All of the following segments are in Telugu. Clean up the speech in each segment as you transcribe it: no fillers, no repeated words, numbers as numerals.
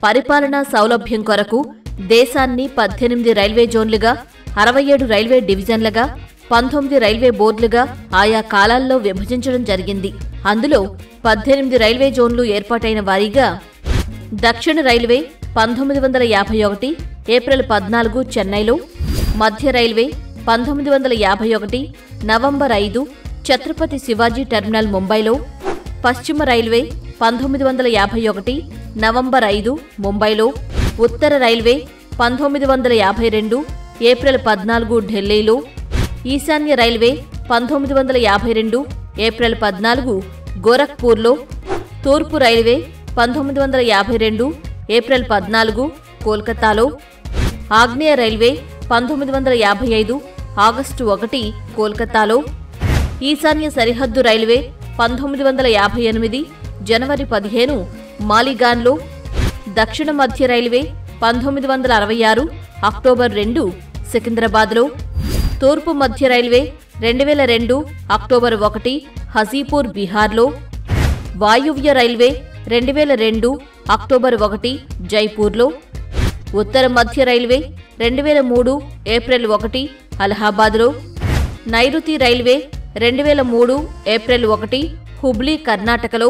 పరిపాలనా సౌలభ్యం కొరకు దేశాన్ని 18 రైల్వే జోన్లుగా, 67 రైల్వే డివిజన్లుగా, 19 రైల్వే బోర్డులుగా ఆయా కాలాల్లో విభజించడం జరిగింది. అందులో 18 రైల్వే జోన్లు ఏర్పాటైన వారీగా దక్షిణ రైల్వే 1951 ఏప్రిల్ 14 చెన్నైలో, మధ్య railway 1951 November 5 Chhatrapati Shivaji terminal ముంబైలో, పశ్చిమ రైల్వే 1951 నవంబర్ 5 ముంబైలో, ఉత్తర రైల్వే 1952 ఏప్రిల్ 14 ఢిల్లీలో, ఈశాన్య రైల్వే 1952 ఏప్రిల్ 14 గోరఖ్పూర్లో, తూర్పు రైల్వే 1952 ఏప్రిల్ 14 కోల్కతాలో, ఆగ్నేయ రైల్వే 1955 ఆగస్టు 1 కోల్కతాలో, ఈశాన్య సరిహద్దు రైల్వే 1958 జనవరి 15 మాలిగాన్లో, దక్షిణ మధ్య రైల్వే 1966 అక్టోబర్ 2 సికింద్రాబాద్లో, తూర్పు మధ్య రైల్వే 2002 అక్టోబర్ 1 హజీపూర్ బీహార్లో, వాయువ్య రైల్వే 2002 అక్టోబర్ 1 జైపూర్లో, ఉత్తర మధ్య రైల్వే 2003 ఏప్రిల్ 1 అలహాబాద్లో, నైరుతి రైల్వే 2003 ఏప్రిల్ 1 హుబ్లీ కర్ణాటకలో,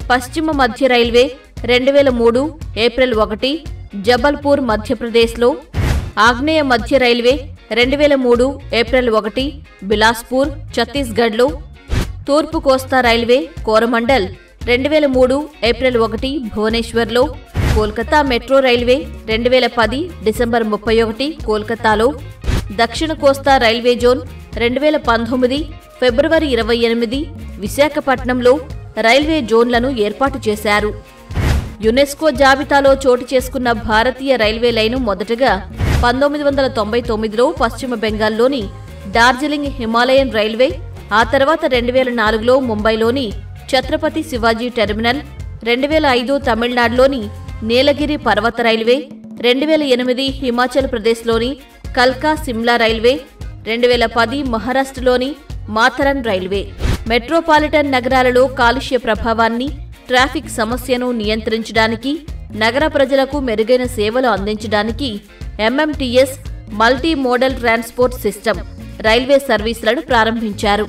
పశ్చిమ మధ్య రైల్వే 2003 ఏప్రిల్ 1 జబల్పూర్ మధ్యప్రదేశ్లో, ఆగ్నేయ మధ్య రైల్వే 2003 ఏప్రిల్ 1 బిలాస్పూర్ ఛత్తీస్గఢ్లో, తూర్పు కోస్తా రైల్వే కోరమండల్ 2003 ఏప్రిల్ 1 భువనేశ్వర్లో, కోల్కతా మెట్రో రైల్వే 2010 డిసెంబర్ 31 కోల్కతాలో, దక్షిణ కోస్తా రైల్వే జోన్ 2019 ఫిబ్రవరి 28 విశాఖపట్నంలో రైల్వే జోన్లను ఏర్పాటు చేశారు. యునెస్కో జాబితాలో చోటు చేసుకున్న భారతీయ రైల్వే లైను మొదటగా 1999లో పశ్చిమ బెంగాల్లోని డార్జిలింగ్ హిమాలయన్ రైల్వే, ఆ తర్వాత 2004లో ముంబైలోని ఛత్రపతి శివాజీ టెర్మినల్, 2005 తమిళనాడులోని నీలగిరి పర్వత రైల్వే, 2008 హిమాచల్ ప్రదేశ్లోని కల్కా సిమ్లా రైల్వే, 2010 మహారాష్ట్రలోని మాథరన్ రైల్వే. మెట్రోపాలిటన్ నగరాలలో కాలుష్య ప్రభావాన్ని, ట్రాఫిక్ సమస్యను నియంత్రించడానికి, నగర ప్రజలకు మెరుగైన సేవలు అందించడానికి MMTS multi modal transport system railway సర్వీసులను ప్రారంభించారు.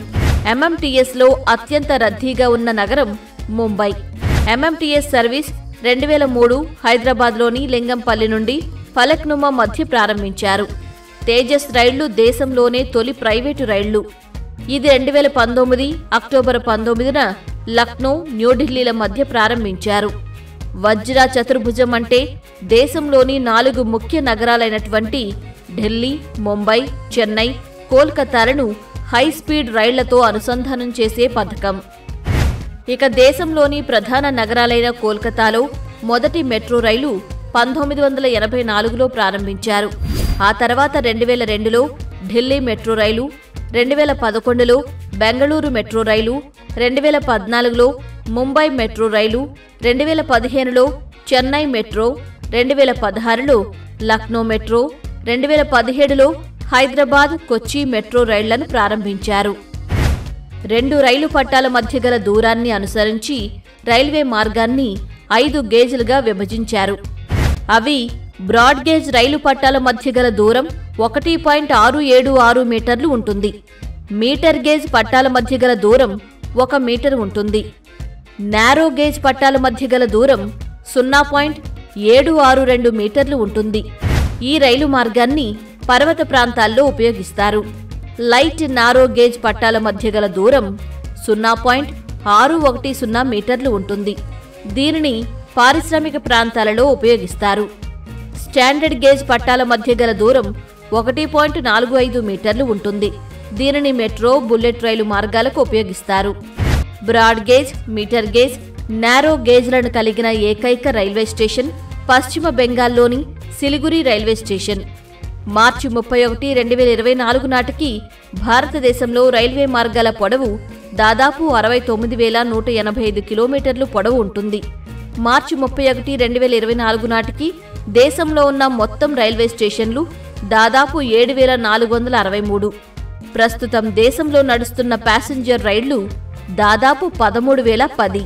ఎంఎంటీఎస్లో అత్యంత రద్దీగా ఉన్న నగరం ముంబై. ఎంఎంటీఎస్ సర్వీస్ 2003 హైదరాబాద్లోని లింగంపల్లి నుండి ఫలక్నుమా మధ్య ప్రారంభించారు. తేజస్ రైళ్లు దేశంలోనే తొలి ప్రైవేటు రైళ్లు. ఇది 2019 అక్టోబర్ 19న లక్నో, న్యూఢిల్లీల మధ్య ప్రారంభించారు. వజ్ర చతుర్భుజం అంటే దేశంలోని 4 ముఖ్య నగరాలైనటువంటి ఢిల్లీ, ముంబై, చెన్నై, కోల్కతాలను హైస్పీడ్ రైళ్లతో అనుసంధానం చేసే పథకం. ఇక దేశంలోని ప్రధాన నగరాలైన కోల్కతాలో మొదటి మెట్రో రైలు 1984లో ప్రారంభించారు. ఆ తర్వాత 2002లో ఢిల్లీ మెట్రో రైలు, 2011లో బెంగళూరు మెట్రో రైలు, 2014లో ముంబై మెట్రో రైలు, 2015లో చెన్నై మెట్రో, 2016లో లక్నో మెట్రో, 2017లో హైదరాబాద్, కొచ్చి మెట్రో రైళ్లను ప్రారంభించారు. 2 రైలు పట్టాల మధ్య గల దూరాన్ని అనుసరించి రైల్వే మార్గాన్ని 5 గేజ్లుగా విభజించారు. అవి బ్రాడ్ గేజ్ రైలు పట్టాల మధ్య గల దూరం 1.676 మీటర్లు ఉంటుంది. మీటర్ గేజ్ పట్టాల మధ్య గల దూరం 1 మీటర్ ఉంటుంది. నారో గేజ్ పట్టాల మధ్య గల దూరం 0.762 మీటర్లు ఉంటుంది. ఈ రైలు మార్గాన్ని పర్వత ప్రాంతాల్లో ఉపయోగిస్తారు. లైట్ నారో గేజ్ పట్టాల మధ్య గల దూరం 0.610 మీటర్లు ఉంటుంది. దీనిని పారిశ్రామిక ప్రాంతాలలో ఉపయోగిస్తారు. స్టాండర్డ్ గేజ్ పట్టాల మధ్య గల దూరం 1.45 మీటర్లు ఉంటుంది. దీనిని మెట్రో, బుల్లెట్ రైలు మార్గాలకు ఉపయోగిస్తారు. Broad gauge, metre gauge, narrow గేజ్లను కలిగిన ఏకైక రైల్వే స్టేషన్ పశ్చిమ బెంగాల్లోని సిలిగురి రైల్వే స్టేషన్. మార్చి 31, 2024 నాటికి భారతదేశంలో రైల్వే మార్గాల పొడవు దాదాపు 69,185 కిలోమీటర్లు పొడవు ఉంటుంది. మార్చి 31, 2024 నాటికి దేశంలో ఉన్న మొత్తం రైల్వే స్టేషన్లు దాదాపు 7,463. ప్రస్తుతం దేశంలో నడుస్తున్న ప్యాసింజర్ రైళ్లు దాదాపు 13,010.